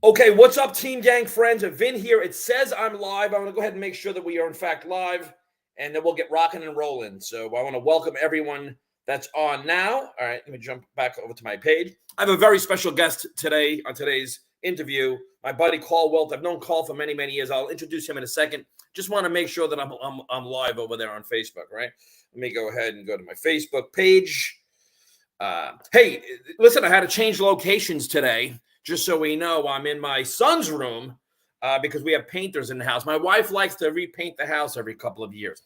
Okay, what's up, Team Gang friends? Vin here. It says I'm live. I'm going to go ahead and make sure that we are, in fact, live, and then we'll get rocking and rolling. So I want to welcome everyone that's on now. All right, let me jump back over to my page. I have a very special guest today on today's interview, my buddy, Carl Wilt. I've known Carl for many, many years. I'll introduce him in a second. Just want to make sure that I'm live over there on Facebook, right? Let me go ahead and go to my Facebook page. Hey, listen, I had to change locations today. Just so we know, I'm in my son's room because we have painters in the house. My wife likes to repaint the house every couple of years.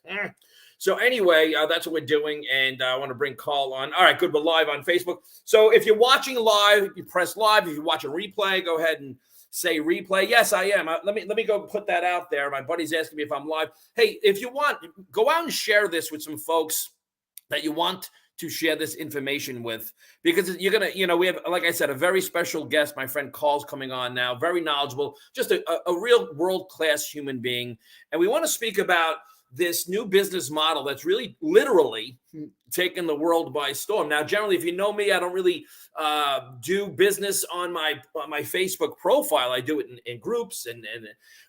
So anyway, that's what we're doing, and I want to bring Carl on. All right, good. We're live on Facebook. So if you're watching live, you press live. If you watch a replay, go ahead and say replay. Yes, I am. Let me go put that out there. My buddy's asking me if I'm live. Hey, if you want, go out and share this with some folks that you want to share this information with, because you're going to, we have, like I said, a very special guest. My friend Carl's coming on now, very knowledgeable, just a real world-class human being. And we want to speak about this new business model that's really literally taken the world by storm. Now, generally, if you know me, I don't really do business on my Facebook profile. I do it in groups,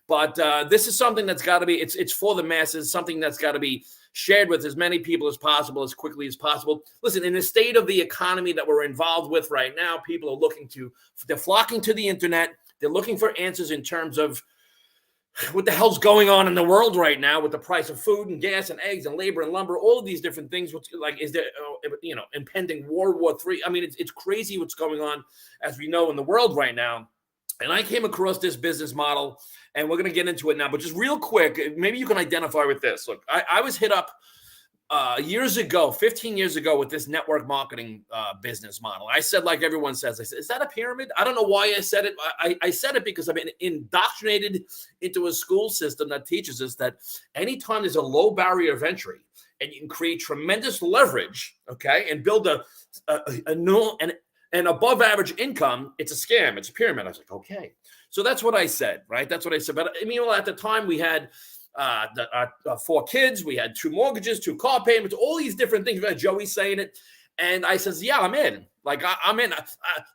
but this is something that's got to be, it's for the masses, something that's got to be shared with as many people as possible, as quickly as possible. Listen, in the state of the economy that we're involved with right now, people are they're flocking to the internet. They're looking for answers in terms of what the hell's going on in the world right now with the price of food and gas and eggs and labor and lumber, all of these different things. Is there, impending World War III? I mean, it's crazy what's going on, as we know, in the world right now. And I came across this business model, and we're going to get into it now. But just real quick, maybe you can identify with this. Look, I was hit up years ago, 15 years ago, with this network marketing business model. I said, like everyone says, I said, is that a pyramid? I don't know why I said it. I said it because I've been indoctrinated into a school system that teaches us that anytime there's a low barrier of entry and you can create tremendous leverage, okay, and build an above average income, it's a scam. It's a pyramid. I was like, okay. So that's what I said, right? That's what I said. But I mean, at the time we had 4 kids, we had 2 mortgages, 2 car payments, all these different things. Joey saying it. And I says, yeah, I'm in. Like, I'm in.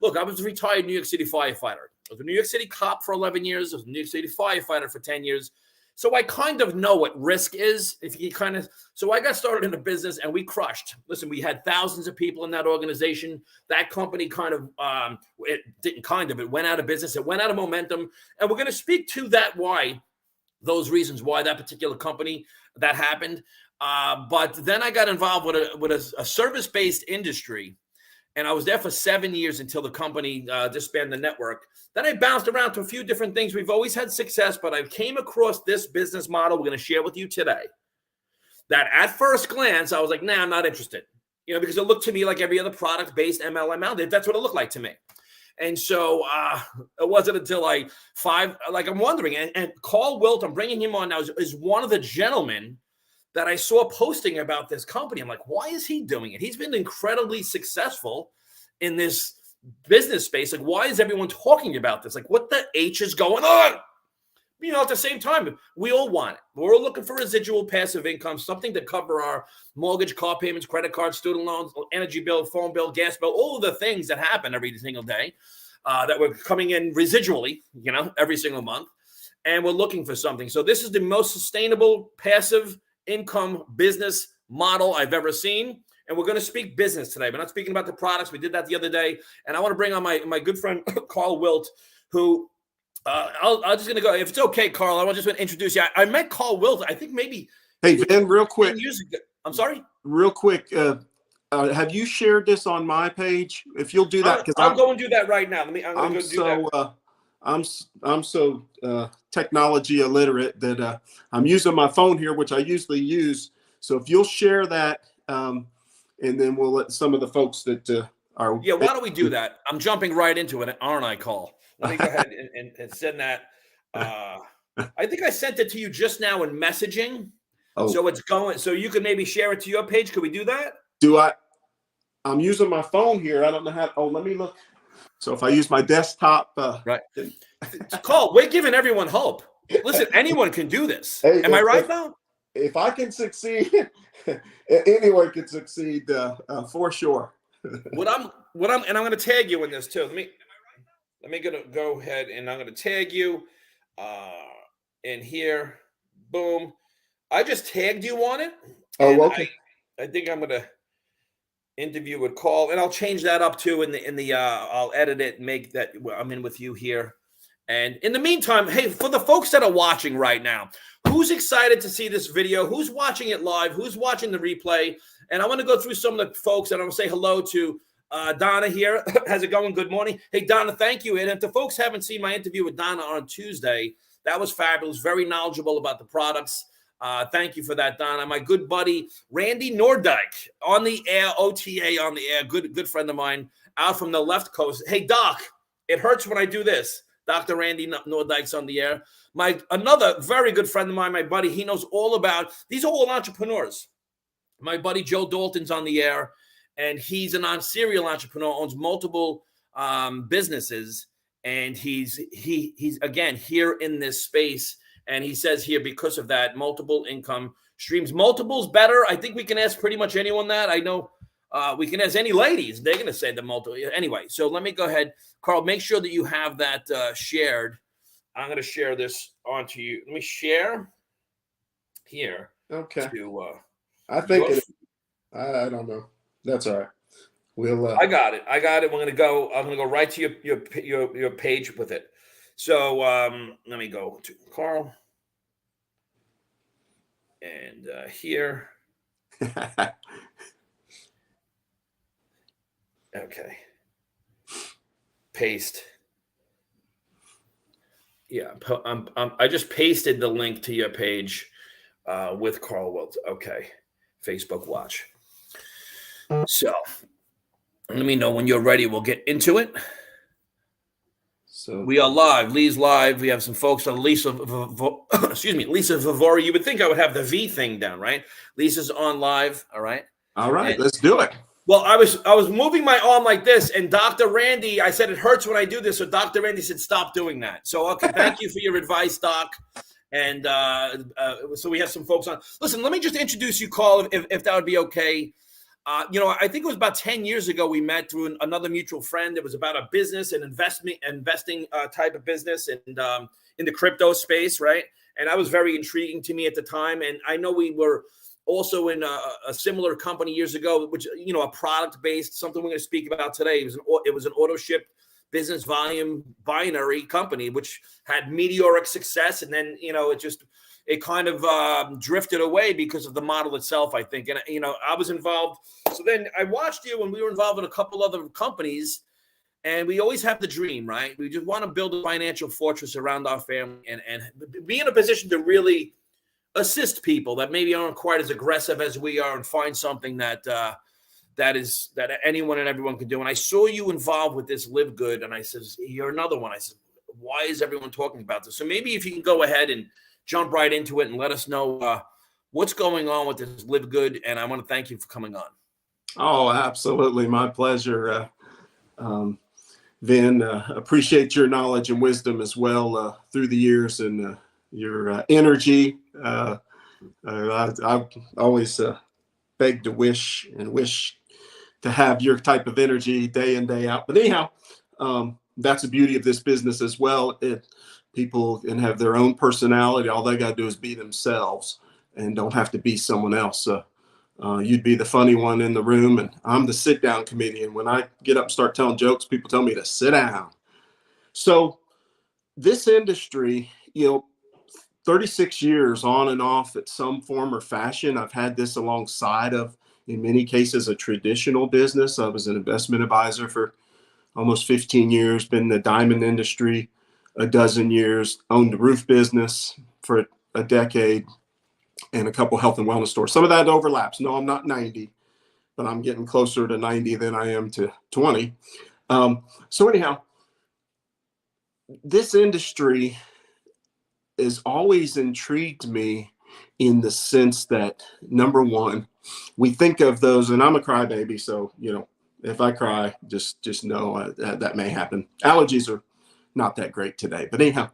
Look, I was a retired New York City firefighter. I was a New York City cop for 11 years. I was a New York City firefighter for 10 years. So I kind of know what risk is. So I got started in the business and we crushed. Listen, we had thousands of people in that organization. That company it went out of business. It went out of momentum. And we're going to speak to that, those reasons why that particular company that happened. But then I got involved with a service-based industry. And I was there for 7 years until the company disbanded the network. Then I bounced around to a few different things. We've always had success, but I came across this business model we're going to share with you today. That at first glance, I was like, nah, I'm not interested. Because it looked to me like every other product-based MLM out there. That's what it looked like to me. And so it wasn't until I'm wondering. And Carl Wilt, I'm bringing him on now, is one of the gentlemen that I saw posting about this company. I'm like, why is he doing it? He's been incredibly successful in this business space. Like, why is everyone talking about this? Like, what the H is going on? At the same time, we all want it. We're all looking for residual passive income, something to cover our mortgage, car payments, credit cards, student loans, energy bill, phone bill, gas bill, all of the things that happen every single day that we're coming in residually, every single month. And we're looking for something. So this is the most sustainable passive income business model I've ever seen. And we're going to speak business today. We're not speaking about the products. We did that the other day. And I want to bring on my good friend, Carl Wilt, who I'm just going to go. If it's okay, Carl, I want to just introduce you. I met Carl Wilt, I think maybe. Hey, Ben, real quick. Years ago. I'm sorry? Real quick. Have you shared this on my page? If you'll do that. I'll go and do that right now. I'm so technology illiterate that I'm using my phone here, which I usually use. So if you'll share that, and then we'll let some of the folks that are. Yeah, why don't we do that? I'm jumping right into it, aren't I, Carl? Let me go ahead and send that. I think I sent it to you just now in messaging. Oh. So it's going. So you can maybe share it to your page. Could we do that? I'm using my phone here. I don't know how. Oh, let me look. So if I use my desktop, right. Carl, we're giving everyone hope. Listen, anyone can do this. Hey, am I right now? If I can succeed, anyone can succeed for sure. And I'm going to tag you in this too. Let me go ahead and I'm going to tag you in here. Boom. I just tagged you on it, Oh, and okay. I think I'm going to interview with Call, and I'll change that up too in the I'll edit it and make that I'm in with you here. And in the meantime, hey, for the folks that are watching right now, who's excited to see this video? Who's watching it live? Who's watching the replay? And I want to go through some of the folks, and I want to say hello to Donna here. How's it going? Good morning. Hey, Donna, thank you. And if the folks haven't seen my interview with Donna on Tuesday, that was fabulous. Very knowledgeable about the products. Thank you for that, Donna. My good buddy, Randy Nordike, on the air, OTA on the air. Good friend of mine out from the left coast. Hey, Doc, it hurts when I do this. Dr. Randy Nordike's on the air. Another very good friend of mine, my buddy, he knows all about, these are all entrepreneurs. My buddy Joe Dalton's on the air, and he's a serial entrepreneur, owns multiple businesses, and he's again here in this space. And he says here, because of that, multiple income streams. Multiples better. I think we can ask pretty much anyone that. I know we can ask any ladies. They're going to say the multiple. Anyway, so let me go ahead. Carl, make sure that you have that shared. I'm going to share this onto you. Let me share here. Okay. To, I think I don't know. That's all right. We'll. I got it. I'm going to go right to your page with it. So let me go to Carl and here. Okay. Paste. Yeah, I just pasted the link to your page with Carl Wilt. Okay. Facebook Watch. So let me know when you're ready. We'll get into it. So we are live. Lee's live. We have some folks on Lisa. Lisa Vivori. You would think I would have the V thing down, right? Lisa's on live. All right. All right. Let's do it. Well, I was moving my arm like this, and Dr. Randy, I said it hurts when I do this, so Dr. Randy said stop doing that. So okay, thank you for your advice, Doc. And so we have some folks on. Listen, let me just introduce you, Carl, if that would be okay. I think it was about 10 years ago we met through another mutual friend. It was about a business and investing type of business and in the crypto space, right? And that was very intriguing to me at the time. And I know we were also in a similar company years ago, which, a product-based, something we're going to speak about today. It was an auto ship business volume binary company, which had meteoric success. And then, it kind of drifted away because of the model itself, I think. And, I was involved. So then I watched you, and we were involved in a couple other companies. And we always have the dream, right? We just want to build a financial fortress around our family and be in a position to really assist people that maybe aren't quite as aggressive as we are and find something that anyone and everyone can do. And I saw you involved with this Live Good, and I says, you're another one. I said, why is everyone talking about this? So maybe if you can go ahead and jump right into it and let us know what's going on with this Live Good. And I want to thank you for coming on. Oh, absolutely. My pleasure. Vin, appreciate your knowledge and wisdom as well through the years and your energy. I've always begged to wish to have your type of energy day in, day out. But anyhow, that's the beauty of this business as well. People can have their own personality. All they got to do is be themselves and don't have to be someone else. You'd be the funny one in the room, and I'm the sit-down comedian. When I get up and start telling jokes, people tell me to sit down. So this industry, 36 years on and off at some form or fashion. I've had this alongside of, in many cases, a traditional business. I was an investment advisor for almost 15 years, been in the diamond industry a dozen years, owned a roof business for a decade, and a couple health and wellness stores. Some of that overlaps. No, I'm not 90, but I'm getting closer to 90 than I am to 20. So anyhow, this industry has always intrigued me in the sense that, number one, we think of those, and I'm a crybaby, so, if I cry, just know that may happen. Allergies are not that great today. But anyhow,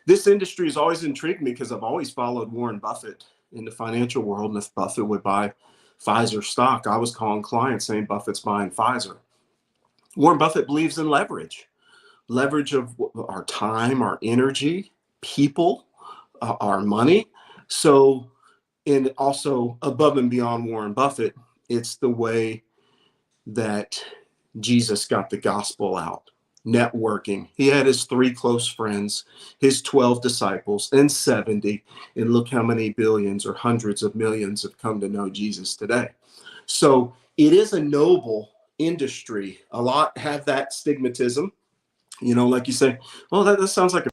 this industry has always intrigued me because I've always followed Warren Buffett in the financial world. And if Buffett would buy Pfizer stock, I was calling clients saying Buffett's buying Pfizer. Warren Buffett believes in leverage. leverage of our time, our energy, people, our money. So, and also above and beyond Warren Buffett, it's the way that Jesus got the gospel out. Networking. He had his 3 close friends, his 12 disciples, and 70. And look how many billions or hundreds of millions have come to know Jesus today. So it is a noble industry. A lot have that stigmatism. Like you say, oh, that sounds like a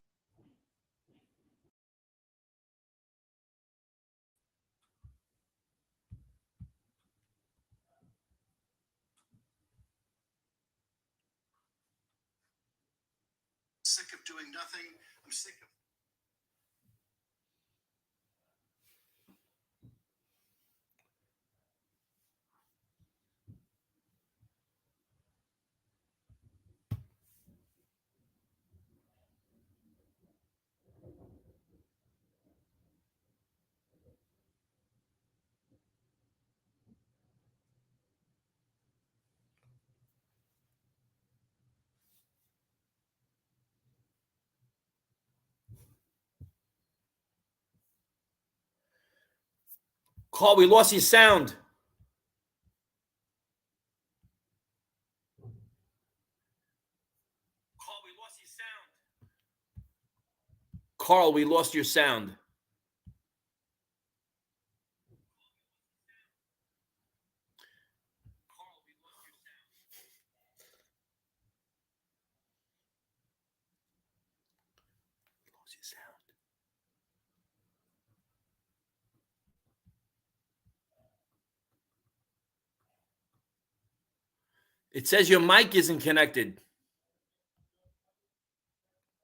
sick of doing nothing. I'm sick of Carl, we lost your sound. Carl, we lost your sound. It says your mic isn't connected.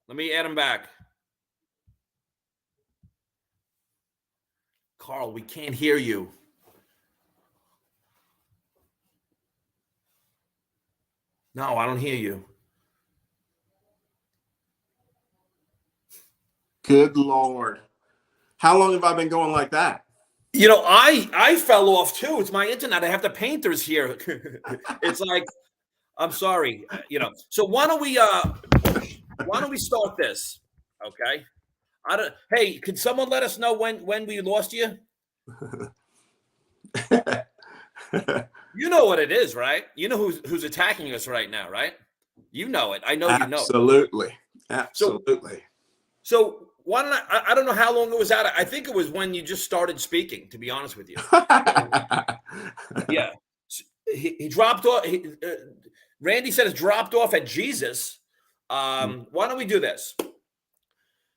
Let me add him back. Carl, we can't hear you. No, I don't hear you. Good Lord. How long have I been going like that? I fell off too. It's my internet. I have the painters here. It's like, I'm sorry. So why don't we start this? Okay. Hey, can someone let us know when we lost you? You know what it is, right? You know who's attacking us right now, right? You know it. I know you know it. Absolutely. Absolutely. So why don't I don't know how long it was out. I think it was when you just started speaking, to be honest with you. Yeah. He dropped off. Randy said it's dropped off at Jesus. Why don't we do this?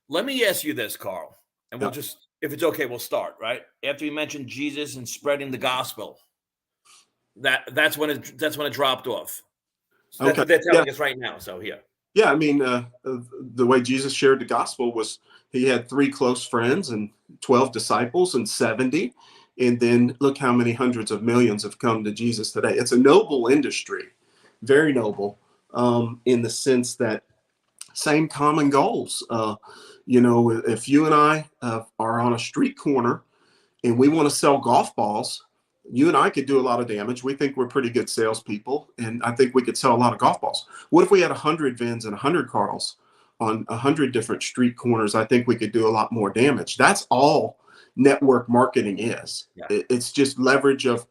Let me ask you this, Carl, and we'll just, if it's okay, we'll start, right? After you mentioned Jesus and spreading the gospel, that's when it dropped off. So that's Okay. what they're telling us right now. So here. Yeah, I mean, the way Jesus shared the gospel was he had 3 close friends and 12 disciples and 70. And then look how many hundreds of millions have come to Jesus today. It's a noble industry, very noble, in the sense that same common goals. If you and I are on a street corner and we want to sell golf balls, you and I could do a lot of damage. We think we're pretty good salespeople, and I think we could sell a lot of golf balls. What if we had 100 Vins and 100 Carls on 100 different street corners? I think we could do a lot more damage. That's all network marketing is. Yeah. It's just leverage of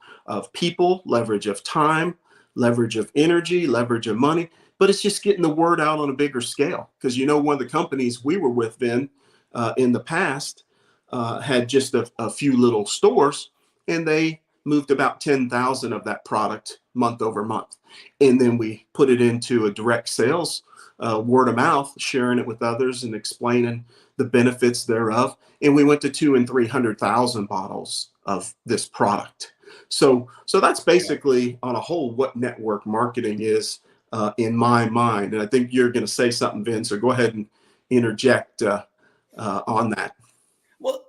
people, leverage of time, leverage of energy, leverage of money. But it's just getting the word out on a bigger scale. Because one of the companies we were with, Vin, in the past, had just a few little stores, and they moved about 10,000 of that product month over month. And then we put it into a direct sales, word of mouth, sharing it with others and explaining the benefits thereof. And we went to 200,000 and 300,000 bottles of this product. So that's basically on a whole what network marketing is, in my mind. And I think you're going to say something, Vince, so go ahead and interject on that. Well,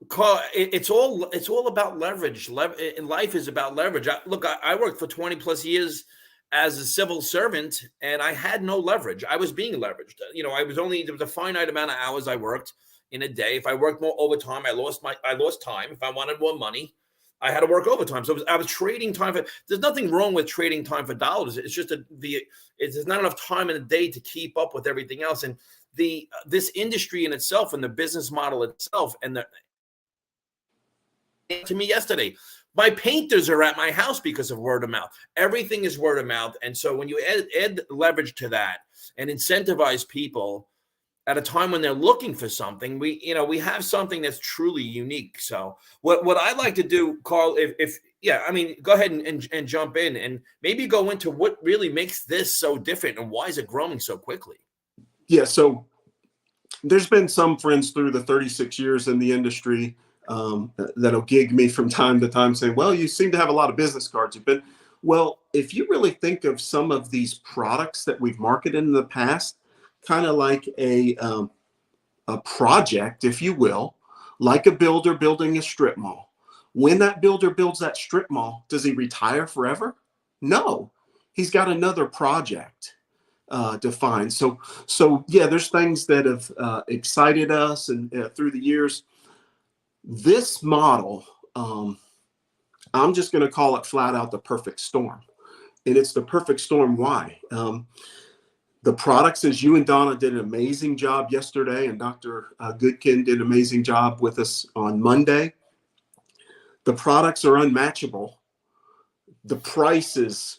Carl, it's all about leverage. In life is about leverage. I worked for 20 plus years as a civil servant, and I had no leverage. I was being leveraged. There was a finite amount of hours I worked in a day. If I worked more overtime, I lost time. If I wanted more money, I had to work overtime. So I was trading time for. There's nothing wrong with trading time for dollars. It's just there's not enough time in the day to keep up with everything else. And this industry in itself and the business model itself and the to me yesterday. My painters are at my house because of word of mouth. Everything is word of mouth. And so when you add leverage to that and incentivize people at a time when they're looking for something, we have something that's truly unique. So what I like to do, Carl, if yeah, I mean, go ahead and jump in and maybe go into what really makes this so different and why is it growing so quickly? Yeah, so there's been some friends through the 36 years in the industry that'll gig me from time to time saying, well, you seem to have a lot of business cards. Well, if you really think of some of these products that we've marketed in the past, kind of like a project, if you will, like a builder building a strip mall. When that builder builds that strip mall, does he retire forever? No, he's got another project defined. So yeah, there's things that have excited us and through the years. This model, I'm just going to call it flat out the perfect storm. And it's the perfect storm. Why? The products, as you and Donna did an amazing job yesterday, and Dr. Goodkin did an amazing job with us on Monday. The products are unmatchable. The price is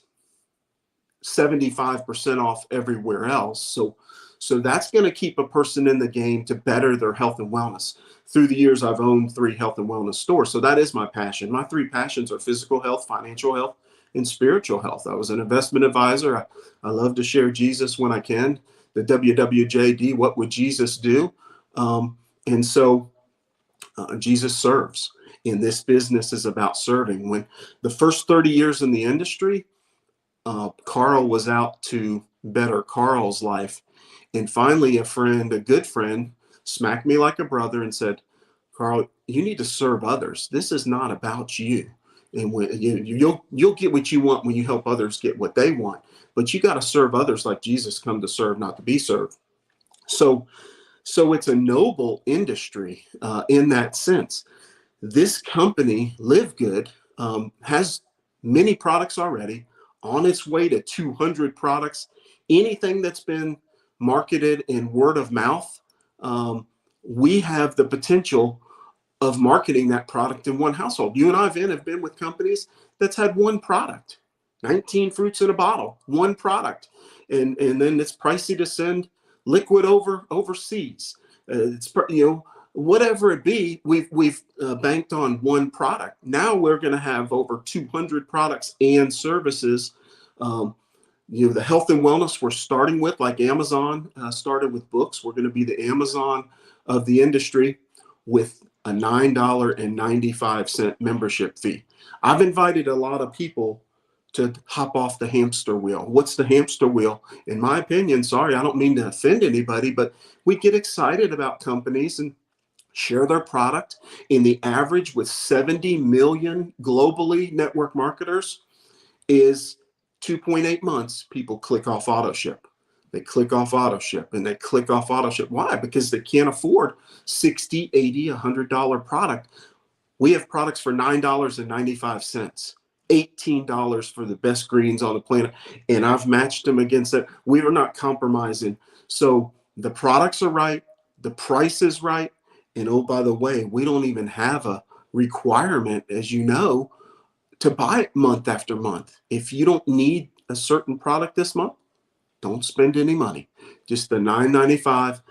75% off everywhere else. So that's going to keep a person in the game to better their health and wellness. Through the years, I've owned 3 health and wellness stores. So that is my passion. My 3 passions are physical health, financial health, and spiritual health. I was an investment advisor. I love to share Jesus when I can. The WWJD, what would Jesus do? And so Jesus serves. And this business is about serving. When the first 30 years in the industry, Carl was out to better Carl's life. And finally, a good friend, smacked me like a brother and said, Carl, you need to serve others. This is not about you. And when you'll get what you want when you help others get what they want. But you got to serve others like Jesus come to serve, not to be served. So it's a noble industry in that sense. This company, Live Good, has many products already, on its way to 200 products. Anything that's been marketed in word of mouth, we have the potential of marketing that product in one household. You and I, Vin, have been with companies that's had one product, 19 fruits in a bottle, one product. And then it's pricey to send liquid overseas. It's, whatever it be, we've banked on one product. Now we're going to have over 200 products and services. The health and wellness we're starting with, like Amazon started with books. We're going to be the Amazon of the industry with a $9.95 membership fee. I've invited a lot of people to hop off the hamster wheel. What's the hamster wheel? In my opinion, sorry, I don't mean to offend anybody, but we get excited about companies and share their product. In the average with 70 million globally network marketers is 2.8 months, people click off auto ship. They click off auto ship and they click off auto ship. Why? Because they can't afford $60, $80, $100 product. We have products for $9.95, $18 for the best greens on the planet. And I've matched them against that. We are not compromising. So the products are right. The price is right. And oh, by the way, we don't even have a requirement, as you know, to buy it month after month. If you don't need a certain product this month, don't spend any money. Just the $9.95.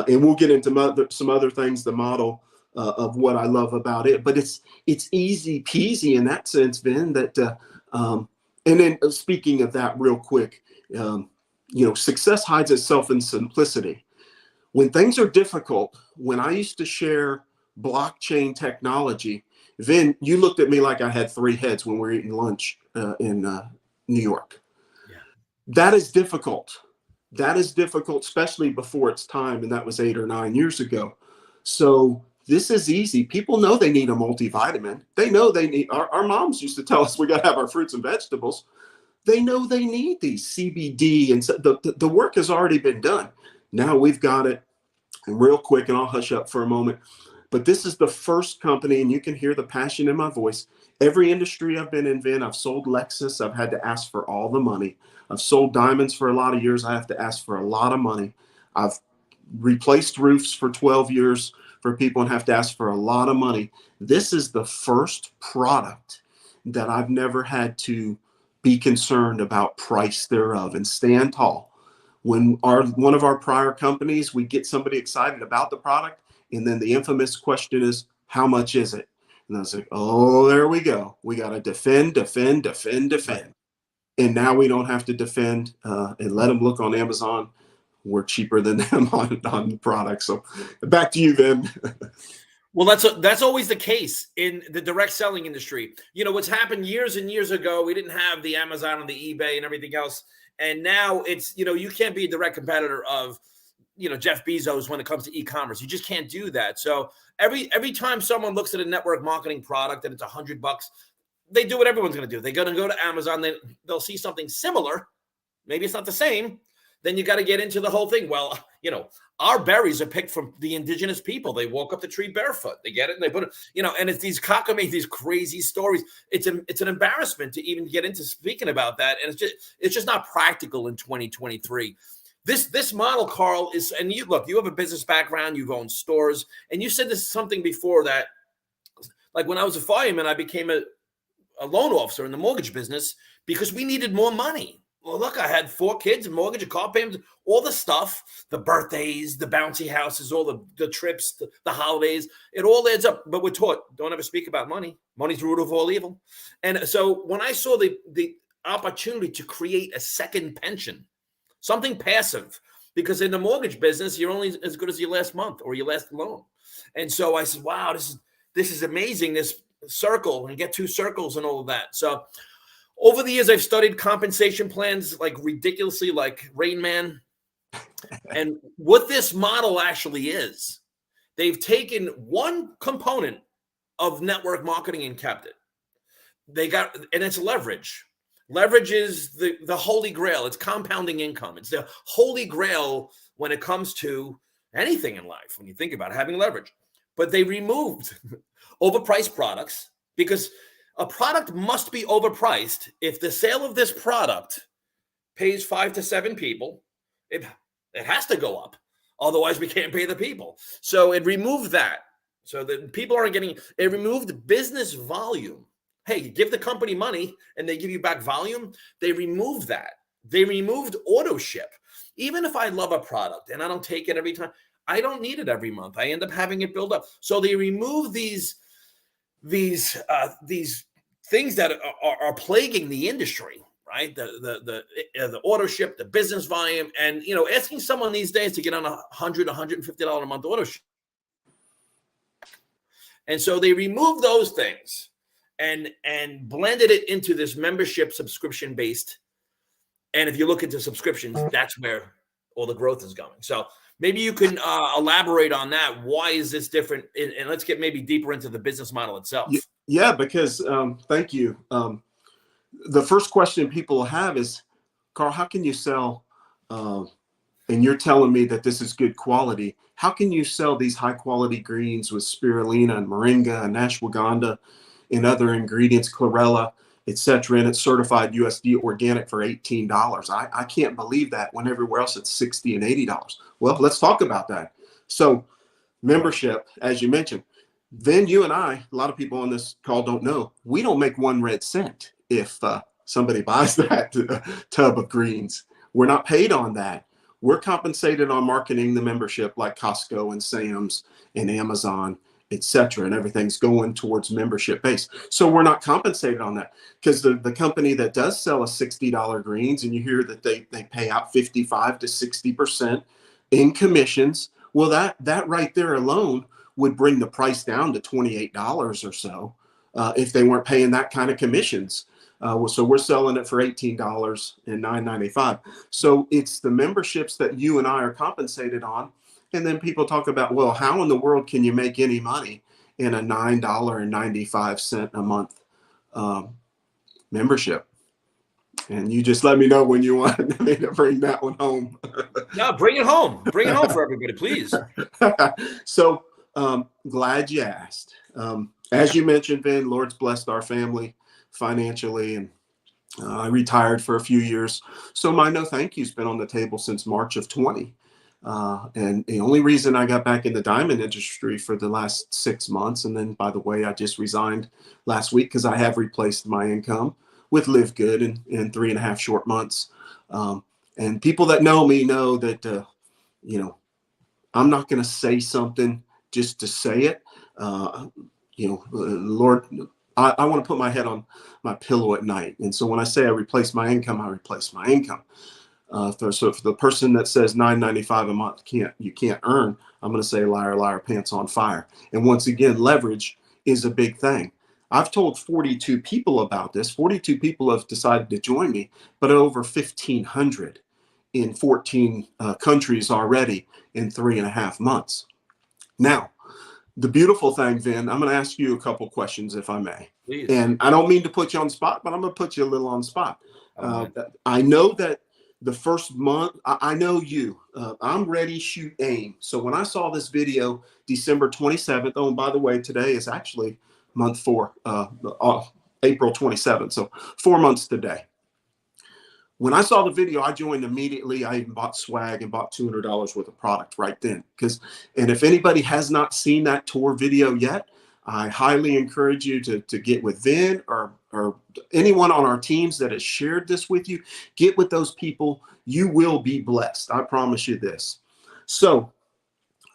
And we'll get into some other things, the model of what I love about it. But it's easy peasy in that sense, Vin, that and then speaking of that real quick, success hides itself in simplicity. When things are difficult, when I used to share blockchain technology, Vin, you looked at me like I had 3 heads when we were eating lunch in New York. Yeah. That is difficult. That is difficult, especially before its time, and that was 8 or 9 years ago. So this is easy. People know they need a multivitamin. They know they need, our moms used to tell us we got to have our fruits and vegetables. They know they need these CBD, and so the work has already been done. Now we've got it. And real quick, and I'll hush up for a moment, but this is the first company, and you can hear the passion in my voice. Every industry I've been in, Vin, I've sold Lexus. I've had to ask for all the money. I've sold diamonds for a lot of years. I have to ask for a lot of money. I've replaced roofs for 12 years for people and have to ask for a lot of money. This is the first product that I've never had to be concerned about price thereof and stand tall. When one of our prior companies, we get somebody excited about the product, and then the infamous question is, how much is it? And I was like, oh, there we go. We got to defend. Right. And now we don't have to defend and let them look on Amazon. We're cheaper than them on the product. So back to you, Vin. Well, that's always the case in the direct selling industry. You know, what's happened years and years ago, we didn't have the Amazon and the eBay and everything else. And now it's, you can't be a direct competitor of, Jeff Bezos when it comes to e-commerce. You just can't do that. So every time someone looks at a network marketing product and it's $100, they do what everyone's going to do. They're going to go to Amazon. They'll see something similar. Maybe it's not the same. Then you got to get into the whole thing. Well, our berries are picked from the indigenous people. They walk up the tree barefoot. They get it and they put it, and it's these cockamamie, these crazy stories. It's an embarrassment to even get into speaking about that. And it's just not practical in 2023. This model, Carl, is, and you have a business background, you've owned stores, and you said this something before that, like when I was a fireman, I became a loan officer in the mortgage business because we needed more money. Well, look, I had 4 kids, a mortgage, a car payment, all the stuff, the birthdays, the bouncy houses, all the trips, the holidays, it all adds up. But we're taught, don't ever speak about money. Money's the root of all evil. And so when I saw the opportunity to create a second pension, something passive, because in the mortgage business, you're only as good as your last month or your last loan. And so I said, wow, this is amazing, this circle, and get 2 circles and all of that. So over the years, I've studied compensation plans like ridiculously, like Rain Man. And what this model actually is, they've taken one component of network marketing and kept it. And it's leverage. Leverage is the holy grail. It's compounding income. It's the holy grail when it comes to anything in life, when you think about it, having leverage. But they removed overpriced products, because a product must be overpriced. If the sale of this product pays 5 to 7 people, it has to go up. Otherwise, we can't pay the people. So it removed that. So that people aren't getting, it removed business volume. Hey, you give the company money and they give you back volume. They removed that. They removed auto ship. Even if I love a product and I don't take it every time, I don't need it every month. I end up having it build up. So they remove these things that are plaguing the industry, right? The auto ship, the business volume, and asking someone these days to get on $150 a month auto ship. And so they removed those things and blended it into this membership subscription based. And if you look into subscriptions, that's where all the growth is going. So maybe you can elaborate on that. Why is this different? And let's get maybe deeper into the business model itself. Yeah, because thank you. The first question people have is, Carl, how can you sell, and you're telling me that this is good quality, how can you sell these high quality greens with spirulina and moringa and ashwagandha and other ingredients, chlorella, etc., and it's certified USD organic for $18? I can't believe that when everywhere else it's $60 and $80. Well, let's talk about that. So membership, as you mentioned, then you and I, a lot of people on this call don't know, we don't make 1 red cent if somebody buys that tub of greens. We're not paid on that. We're compensated on marketing the membership, like Costco and Sam's and Amazon, etc., and everything's going towards membership base. So we're not compensated on that, because the company that does sell a $60 greens, and you hear that they pay out 55 to 60% in commissions, well, that right there alone would bring the price down to $28 or so if they weren't paying that kind of commissions. So we're selling it for $18 and $9.95. So it's the memberships that you and I are compensated on. And then people talk about, well, how in the world can you make any money in a $9.95 a month membership? And you just let me know when you want me to bring that one home. No, bring it home. Bring it home for everybody, please. So glad you asked. As you mentioned, Ben, Lord's blessed our family financially, and I retired for a few years. So my no thank you's been on the table since March of 20. And the only reason I got back in the diamond industry for the last 6 months, and then by the way, I just resigned last week because I have replaced my income with Live Good in 3.5 short months. Um, and people that know me know that, you know, I'm not going to say something just to say it. Uh, Lord, I want to put my head on my pillow at night. And so when I say I replace my income, I replace my income. So for the person that says $9.95 a month you can't earn, I'm going to say liar, liar, pants on fire. And once again, leverage is a big thing. I've told 42 people about this. 42 people have decided to join me, but over 1,500 in 14 countries already in 3.5 months. Now, the beautiful thing, Vin, I'm going to ask you a couple questions if I may. Please. And I don't mean to put you on the spot, but I'm going to put you a little on the spot. I don't mind. I know that the first month, I know you. I'm ready, shoot, aim. So when I saw this video, December 27th, oh, and by the way, today is actually month 4, April 27th. So 4 months today. When I saw the video, I joined immediately. I even bought swag and bought $200 worth of product right then. And if anybody has not seen that tour video yet, I highly encourage you to get with Vin or anyone on our teams that has shared this with you. Get with those people. You will be blessed. I promise you this. So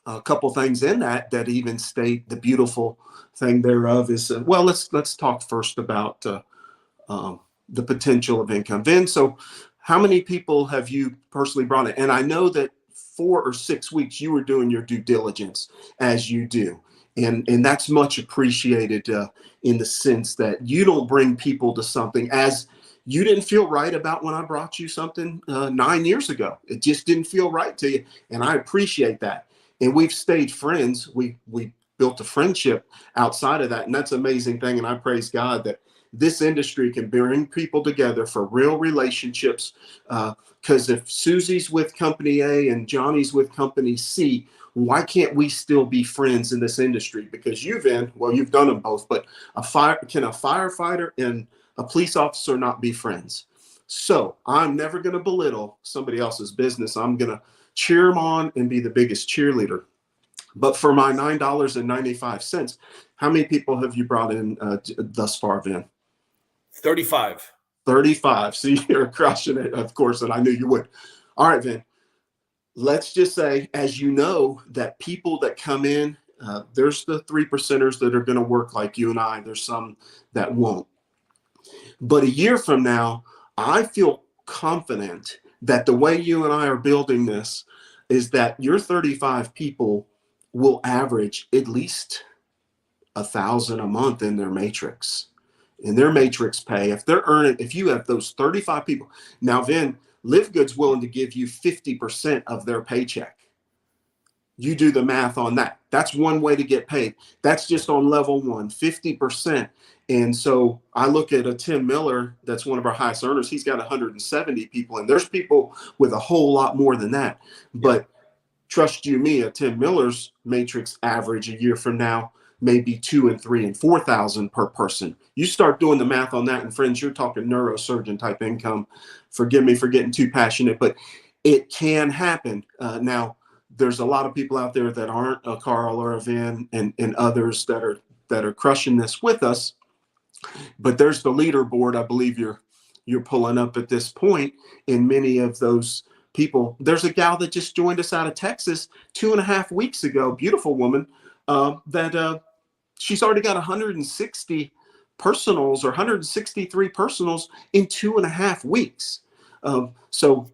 a couple things in that even state the beautiful thing thereof is, well, let's talk first about um, the potential of income. Vin, so how many people have you personally brought in? And I know that 4 or 6 weeks you were doing your due diligence as you do. And that's much appreciated in the sense that you don't bring people to something as you didn't feel right about when I brought you something 9 years ago. It just didn't feel right to you. And I appreciate that. And we've stayed friends. We built a friendship outside of that. And that's an amazing thing. And I praise God that this industry can bring people together for real relationships. Because if Susie's with company A and Johnny's with company C, why can't we still be friends in this industry? Because you've done them both, but can a firefighter and a police officer not be friends? So I'm never going to belittle somebody else's business. I'm going to cheer them on and be the biggest cheerleader. But for my $9.95, how many people have you brought in thus far, Vin? 35. 35. So you're crushing it, of course, and I knew you would. All right, Vin. Let's just say, as you know, that people that come in, there's the 3%ers that are going to work like you and I. There's some that won't. But a year from now, I feel confident that the way you and I are building this is that your 35 people will average at least 1,000 a month in their matrix. In their matrix pay, if you have those 35 people. Now, Vin, Live Good's willing to give you 50% of their paycheck. You do the math on that. That's one way to get paid. That's just on level 1, 50%. And so I look at a Tim Miller, that's one of our highest earners. He's got 170 people, and there's people with a whole lot more than that. But trust you me, a Tim Miller's matrix average a year from now maybe 2 and 3 and 4,000 per person. You start doing the math on that, and friends, you're talking neurosurgeon type income. Forgive me for getting too passionate, but it can happen. Now, there's a lot of people out there that aren't a Carl or a Vin, and others that are crushing this with us. But there's the leaderboard. I believe you're pulling up at this point in many of those people. There's a gal that just joined us out of Texas 2.5 weeks ago. Beautiful woman that she's already got 160 personals or 163 personals in 2.5 weeks. So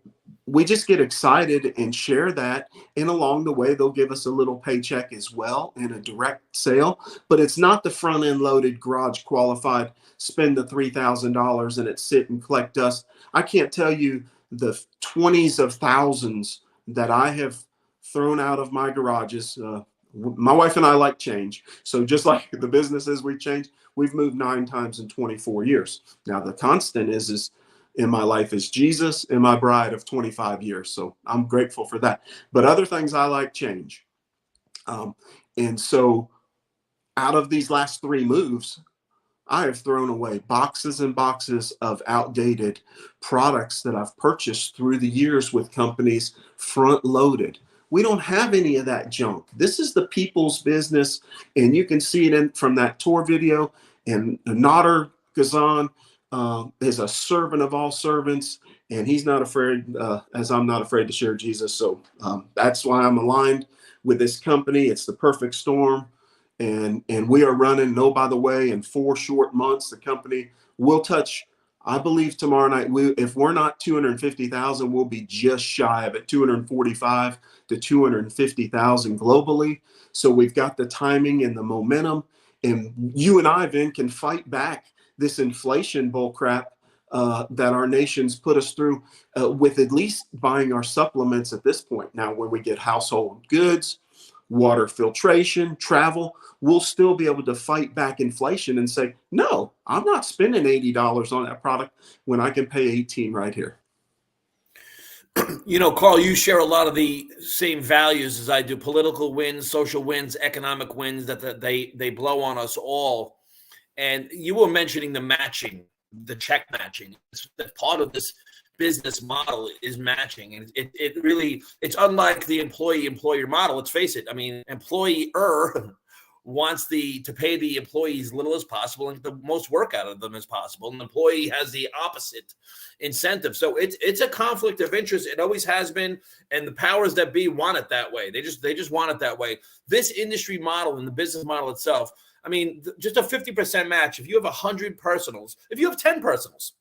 we just get excited and share that. And along the way, they'll give us a little paycheck as well in a direct sale. But it's not the front end loaded, garage qualified, spend the $3,000 and it sit and collect dust. I can't tell you the 20s of thousands that I have thrown out of my garages. My wife and I like change. So just like the businesses we change, we've moved 9 times in 24 years. Now the constant is in my life is Jesus and my bride of 25 years. So I'm grateful for that. But other things I like change. And so out of these last 3 moves, I have thrown away boxes and boxes of outdated products that I've purchased through the years with companies front loaded. We don't have any of that junk. This is the people's business, and you can see it from that tour video. And Nader Ghazan is a servant of all servants, and he's not afraid, as I'm not afraid to share Jesus. So that's why I'm aligned with this company. It's the perfect storm. And we are running, no, by the way, in 4 short months, the company will touch, I believe tomorrow night, if we're not 250,000, we'll be just shy of it, 245 to 250,000 globally. So we've got the timing and the momentum, and you and I, Vin, can fight back this inflation bullcrap that our nation's put us through with at least buying our supplements at this point. Now, when we get household goods, water filtration, travel, we'll still be able to fight back inflation and say, no, I'm not spending $80 on that product when I can pay 18 right here. You know, Carl, you share a lot of the same values as I do: political wins, social wins, economic wins that they blow on us all. And you were mentioning the matching, the check matching. It's part of this business model is matching, and it really, it's unlike the employer model. Let's face it. I mean, employer wants to pay the employee as little as possible and get the most work out of them as possible. And the employee has the opposite incentive. So it's a conflict of interest. It always has been, and the powers that be want it that way. They just want it that way. This industry model and the business model itself, I mean, just a 50% match. If you have 100 personals, if you have 10 personals,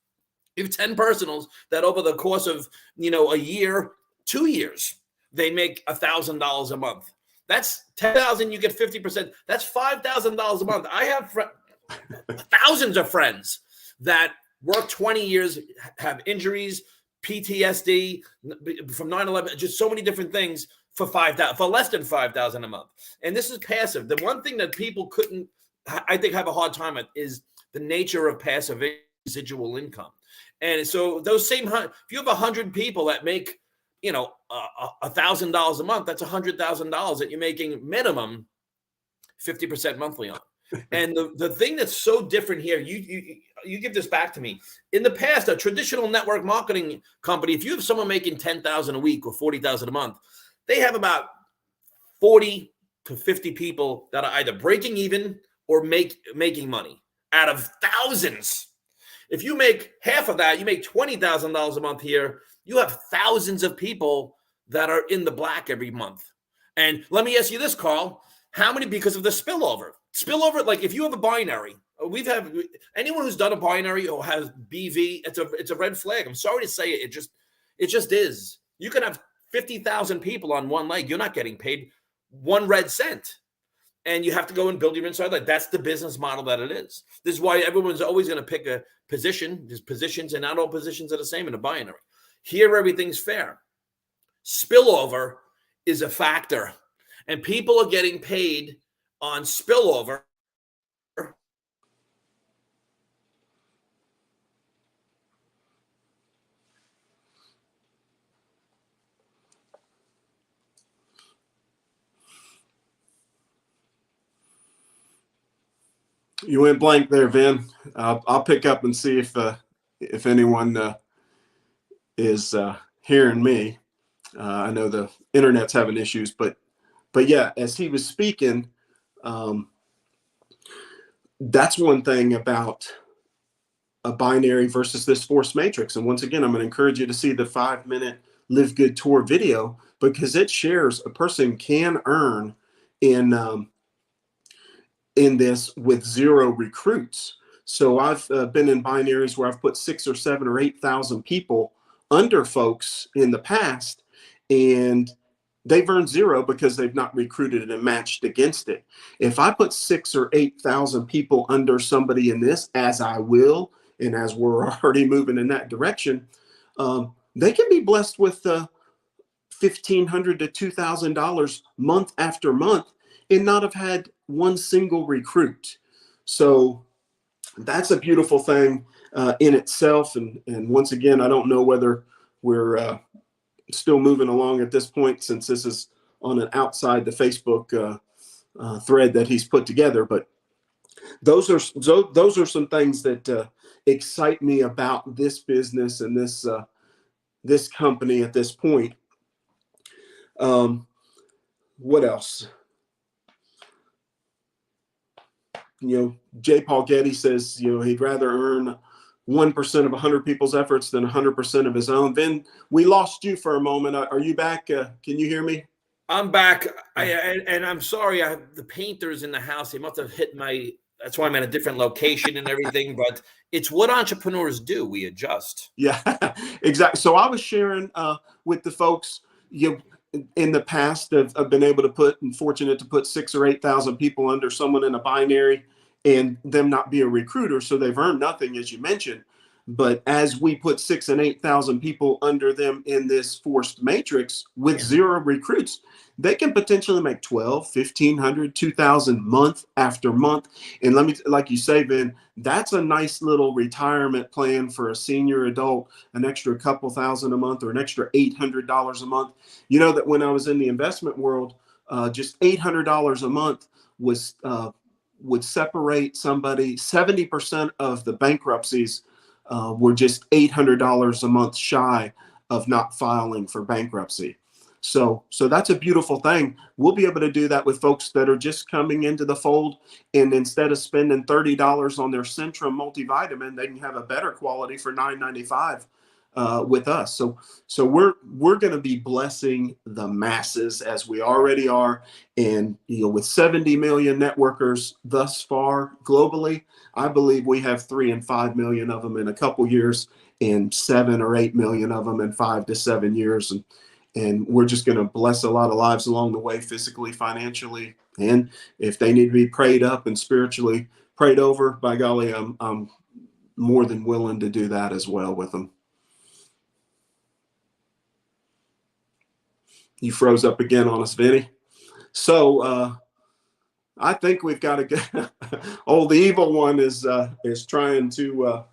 that over the course of, a year, 2 years, they make $1,000 a month. That's 10,000. You get 50%. That's $5,000 a month. I have thousands of friends that work 20 years, have injuries, PTSD from 9/11, just so many different things for less than $5,000 a month. And this is passive. The one thing that people couldn't, I think, have a hard time with is the nature of passive residual income. And so those same, if you have 100 people that make, $1,000 a month, that's $100,000 that you're making minimum 50% monthly on. And the thing that's so different here, you give this back to me. In the past, a traditional network marketing company, if you have someone making $10,000 a week or $40,000 a month, they have about 40 to 50 people that are either breaking even or making money out of thousands. If you make half of that, you make $20,000 a month here, you have thousands of people that are in the black every month. And let me ask you this, Carl, how many, because of the spillover, like if you have a binary, anyone who's done a binary or has BV, it's a red flag. I'm sorry to say it. It just is. You can have 50,000 people on one leg. You're not getting paid 1 red cent. And you have to go and build your inside leg. That's the business model that it is. This is why everyone's always going to pick a position. There's positions, and not all positions are the same in a binary. Here, everything's fair. Spillover is a factor, and people are getting paid on spillover. You went blank there, Vin. I'll pick up and see if anyone is hearing me. I know the internet's having issues, but yeah, as he was speaking, that's one thing about a binary versus this force matrix. And once again, I'm going to encourage you to see the 5-minute Live Good Tour video, because it shares a person can earn in this with 0 recruits. So I've been in binaries where I've put 6 or 7 or 8,000 people under folks in the past, and they've earned 0 because they've not recruited and matched against it. If I put 6,000 or 8,000 people under somebody in this, as I will, and as we're already moving in that direction, they can be blessed with $1,500 to $2,000 month after month and not have had one single recruit. So that's a beautiful thing in itself. And once again, I don't know whether we're still moving along at this point, since this is on an outside the Facebook thread that he's put together. But those are some things that excite me about this business and this company at this point. What else? J. Paul Getty says, he'd rather earn 1% of 100 people's efforts than 100% of his own. Then we lost you for a moment. Are you back? Can you hear me? I'm back. And I'm sorry. I have the painters in the house. They must have hit my. That's why I'm at a different location and everything. But it's what entrepreneurs do. We adjust. Yeah, exactly. So I was sharing with the folks, in the past, I've been able to put, and fortunate to put 6,000 or 8,000 people under someone in a binary and them not be a recruiter. So they've earned nothing, as you mentioned. But as we put 6,000 and 8,000 people under them in this forced matrix with zero recruits, they can potentially make 12, 1,500, 2,000 month after month. And let me, like you say, Ben, that's a nice little retirement plan for a senior adult, an extra couple thousand a month or an extra $800 a month. You know that when I was in the investment world, just $800 a month was would separate somebody. 70% of the bankruptcies were just $800 a month shy of not filing for bankruptcy. So that's a beautiful thing. We'll be able to do that with folks that are just coming into the fold, and instead of spending $30 on their Centrum multivitamin, they can have a better quality for $9.95 with us. So we're going to be blessing the masses as we already are, and with 70 million networkers thus far globally, I believe we have 3 and 5 million of them in a couple years, and 7 or 8 million of them in 5 to 7 years, and we're just going to bless a lot of lives along the way, physically, financially, and if they need to be prayed up and spiritually prayed over, by golly, I'm more than willing to do that as well with them. You froze up again on us, Vinny. So I think we've got to get. The evil one is trying to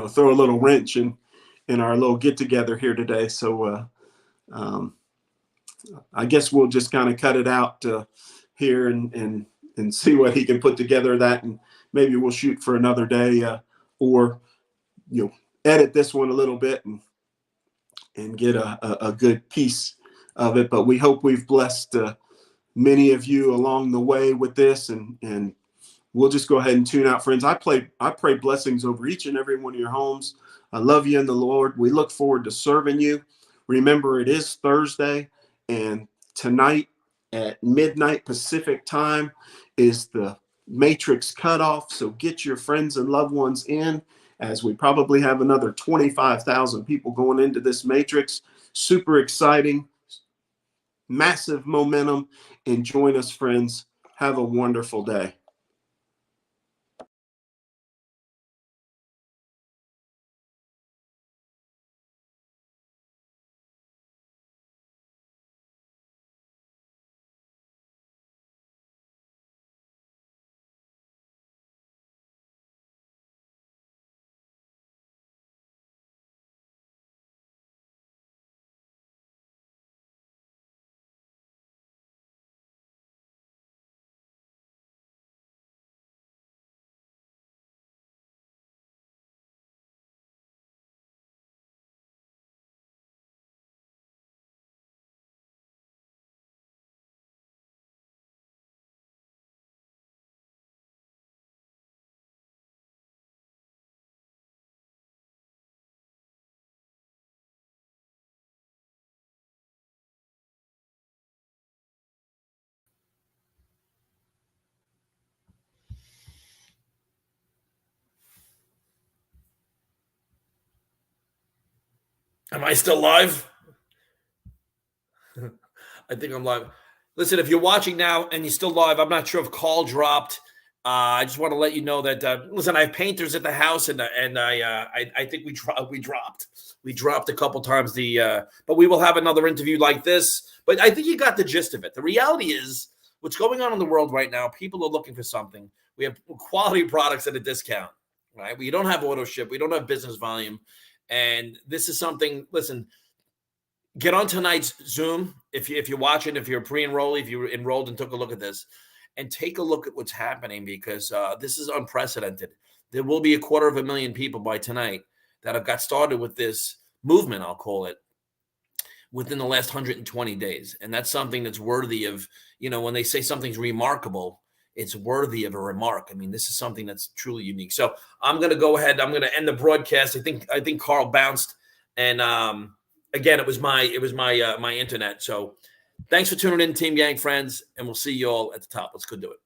throw a little wrench in our little get together here today. So I guess we'll just kind of cut it out here and see what he can put together that, and maybe we'll shoot for another day or edit this one a little bit and get a good piece of it. But we hope we've blessed many of you along the way with this, and we'll just go ahead and tune out, friends. I pray blessings over each and every one of your homes. I love you in the Lord. We look forward to serving you. Remember, it is Thursday, and tonight at midnight Pacific time is the Matrix cutoff. So get your friends and loved ones in, as we probably have another 25,000 people going into this Matrix. Super exciting, massive momentum, and join us, friends. Have a wonderful day. Am I still live? I think I'm live. Listen, if you're watching now and you're still live, I'm not sure if call dropped. I just want to let you know that listen, I have painters at the house, and I think we dropped a couple times. But we will have another interview like this. But I think you got the gist of it. The reality is, what's going on in the world right now, people are looking for something. We have quality products at a discount, right? We don't have auto ship, we don't have business volume, and this is something. Listen, get on tonight's Zoom if you're watching, if you're a pre-enrollee, if you're enrolled and took a look at this, and take a look at what's happening because this is unprecedented. There will be 250,000 people by tonight that have got started with this movement, I'll call it, within the last 120 days. And that's something that's worthy of, when they say something's remarkable, it's worthy of a remark. I mean, this is something that's truly unique. So I'm going to go ahead. I'm going to end the broadcast. I think Carl bounced. And again, it was my internet. So thanks for tuning in, Team Gang friends. And we'll see you all at the top. Let's go do it.